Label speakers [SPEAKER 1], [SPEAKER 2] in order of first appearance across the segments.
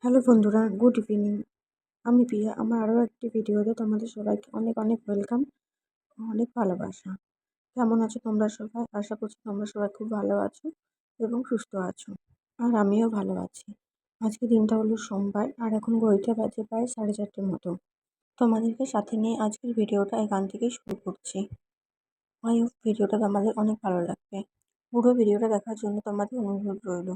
[SPEAKER 1] Hello বন্ধুরা, good evening. আমি প্রিয়া। আমার আরও একটি ভিডিওতে তোমাদের সবাইকে অনেক অনেক ওয়েলকাম, অনেক ভালোবাসা। কেমন আছো তোমরা সবাই? আশা করছি তোমরা সবাই খুব ভালো আছো এবং সুস্থ আছো। আর আমিও ভালো আছি। আজকে দিনটা হলো সোমবার, আর এখন ঘড়িতে বাজে প্রায় 4:30 মতো। তোমাদেরকে সাথে নিয়ে আজকের ভিডিওটা এখান থেকেই শুরু করছি। আই হোপ ভিডিওটা তোমাদের অনেক ভালো লাগবে। পুরো ভিডিওটা দেখার জন্য তোমাদের অনুরোধ রইল।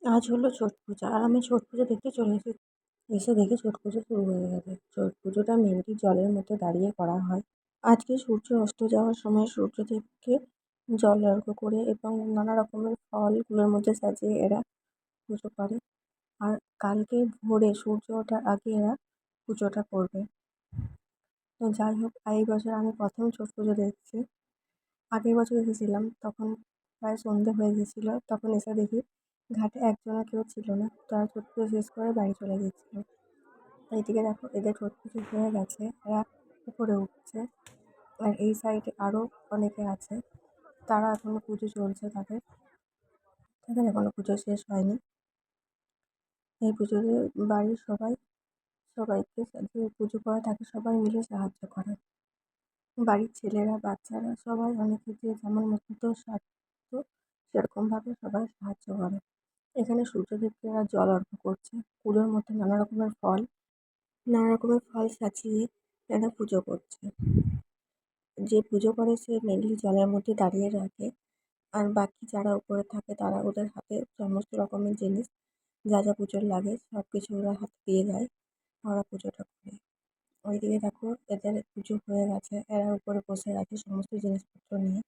[SPEAKER 1] আজ হলো ছট পূজা, আর আমি ছট পুজো দেখতে চলে এসেছি। এসে দেখি ছট পুজো শুরু হয়ে গেছে। ছট পুজোটা মেনলি জলের মধ্যে দাঁড়িয়ে করা হয়। আজকে সূর্য অস্ত যাওয়ার সময় সূর্যদেবকে জল অর্ঘ্য করে এবং নানা রকমের ফলগুলোর মধ্যে সাজিয়ে এরা পুজো করে। আর কালকে ভোরে সূর্য ওঠার আগে এরা পুজোটা করবে। তো যাই হোক, এই বছর আমি প্রথম ছট পুজো দেখছি। আগের বছর এসেছিলাম, তখন প্রায় সন্ধে হয়ে গেছিলো। তখন এসে দেখি ঘাটে একজনও কেউ ছিল না। তারা ছট পুজো শেষ করে বাড়ি চলে গেছিলো। এইদিকে দেখো, এদের ছট পুজো হয়ে গেছে, এরা উপরে উঠছে। আর এই সাইডে আরও অনেকে আছে, তারা এখনো পুজো চলছে তাদের। তাদের এখনো পুজো শেষ হয়নি। এই পুজোতে বাড়ির সবাইকে যে পুজো করা থাকে সবাই মিলে সাহায্য করে। বাড়ির ছেলেরা, বাচ্চারা সবাই অনেকে যে যেমন মতো সাধ্য সেরকমভাবে সবাই সাহায্য করে। এখানে সূর্যদেবকে এরা জল অর্ঘ্য করছে। কুলোর মধ্যে নানা রকমের ফল সাজিয়ে এরা পুজো করছে। যে পুজো করে সে মেনলি জলের মধ্যে দাঁড়িয়ে রাখে, আর বাকি যারা উপরে থাকে তারা ওদের হাতে সমস্ত রকমের জিনিস যা যা পুজোর লাগে সব কিছু ওরা হাতে দিয়ে যায়। ওরা পুজোটা করে। ওইদিকে দেখো, এদের পুজো হয়ে গেছে, এরা উপরে বসে আছে সমস্ত জিনিসপত্র নিয়ে।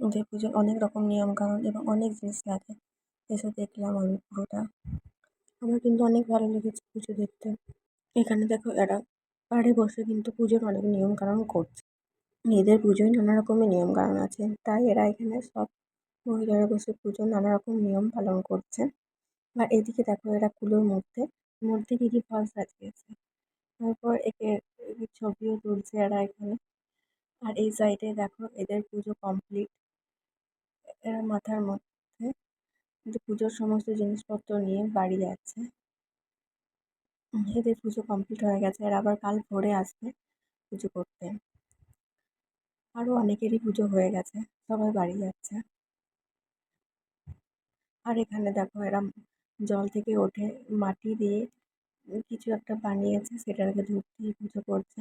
[SPEAKER 1] ওদের পুজোর অনেক রকম নিয়ম কানুন এবং অনেক জিনিস লাগে। এসে দেখলাম আমি পুরোটা। আমার কিন্তু অনেক ভালো লেগেছে পুজো দেখতে। এখানে দেখো, এরা পাড়ে বসে কিন্তু পুজোর অনেক নিয়ম কানুন করছে। এদের পুজোয় নানা রকমের নিয়ম কানুন আছে, তাই এরা এখানে সব মহিলারা বসে পুজোর নানা রকম নিয়ম পালন করছে। আর এদিকে দেখো, এরা কুলোর মধ্যে কি কি ফল সাজিয়েছে। তারপর একে ছবিও তুলছে এরা এখানে। আর এই সাইডে দেখো, এদের পুজো কমপ্লিট। এরা মাথার মধ্যে কিন্তু পুজোর সমস্ত জিনিসপত্র নিয়ে বাড়ি যাচ্ছে। এদের পুজো কমপ্লিট হয়ে গেছে, আর আবার কাল ভোরে আসবে পুজো করতে। আরও অনেকেরই পুজো হয়ে গেছে, সবাই বাড়ি যাচ্ছে। আর এখানে দেখো, এরা জল থেকে ওঠে মাটি দিয়ে কিছু একটা বানিয়েছে, সেটাকে ধূপ দিয়ে পুজো করছে।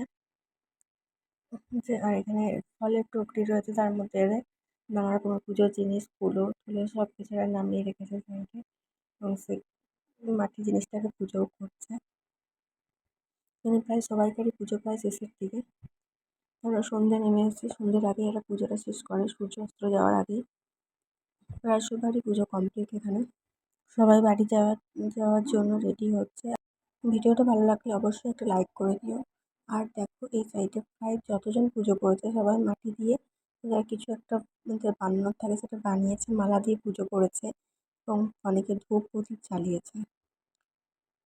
[SPEAKER 1] আর এখানে ফলের টুকরি রয়েছে, তার মধ্যে এদের নানা রকমের পুজোর জিনিস ফুলো টুলো সব কিছু এরা নামিয়ে রেখেছে সাইডে, এবং সেই মাটি জিনিসটাকে পুজোও করছে। এখানে প্রায় সবাইকারই পুজো প্রায় শেষের দিকে। তারা সন্ধ্যে নেমে এসেছে, সন্ধ্যের আগে এরা পুজোটা শেষ করে সূর্য অস্ত যাওয়ার আগেই। প্রায় সবারই পুজো কমপ্লিট এখানে। সবাই বাড়ি যাওয়ার জন্য রেডি হচ্ছে। ভিডিওটা ভালো লাগলে অবশ্যই একটা লাইক করে দিও। আর দেখো, এই সাইডে প্রায় যতজন পুজো করেছে সবাই মাটি দিয়ে যারা কিছু একটা বানানোর থাকে সেটা বানিয়েছে, মালা দিয়ে পুজো করেছে এবং অনেকে ধূপ প্রদীপ জ্বালিয়েছে।